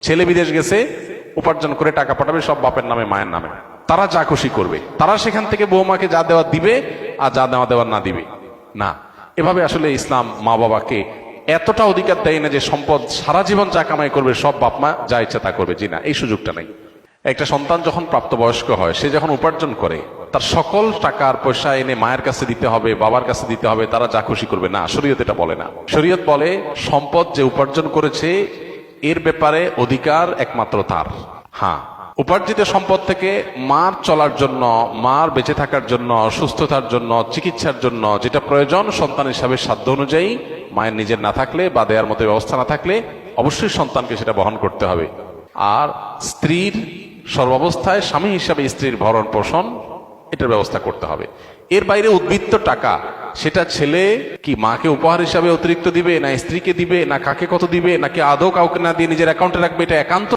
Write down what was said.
ছেলে বিদেশ গেছে, উপার্জন করে টাকা পাঠাবে সব বাপের নামে মায়ের নামে, তারা যা খুশি করবে, তারা সেখান থেকে বৌমাকে যা দেওয়া দিবে আর যা দেওয়া দেওয়ার না দিবে না। এভাবে আসলে ইসলাম মা বাবাকে এতটা অধিকার দেয় না যে সম্পদ সারা জীবন যা কামাই করবে সব বাপ মা যা ইচ্ছা তা করবে, জি না, এই সুযোগটা নেই। একটা সন্তান যখন প্রাপ্তবয়স্ক হয়, সে যখন উপার্জন করে তার সকল টাকার পয়সা এনে মায়ের কাছে দিতে হবে, বাবার কাছে দিতে হবে, তারা যা খুশি করবে না, শরীয়ত এটা বলে না। শরীয়ত বলে সম্পদ যে উপার্জন করেছে এর ব্যাপারে অধিকার একমাত্র তার। হ্যাঁ, উপার্জিত সম্পদ থেকে মার চলার জন্য, মার বেঁচে থাকার জন্য, সুস্থতার জন্য, চিকিৎসার জন্য যেটা প্রয়োজন সন্তান হিসাবে সাধ্য অনুযায়ী, মায়ের নিজের না থাকলে বা দেওয়ার মতো ব্যবস্থা না থাকলে অবশ্যই সন্তানকে সেটা বহন করতে হবে। আর স্ত্রীর সর্বাবস্থায় স্বামী হিসাবে স্ত্রীর ভরণ পোষণ এটার ব্যবস্থা করতে হবে। এর বাইরে উদ্বৃত্ত টাকা সেটা ছেলে কি মাকে উপহার হিসাবে অতিরিক্ত দিবে, না স্ত্রীকে দিবে, না কাকে কত দিবে, নাকি আদৌ কাউকে না দিয়ে নিজের অ্যাকাউন্টে রাখবে, এটা একান্ত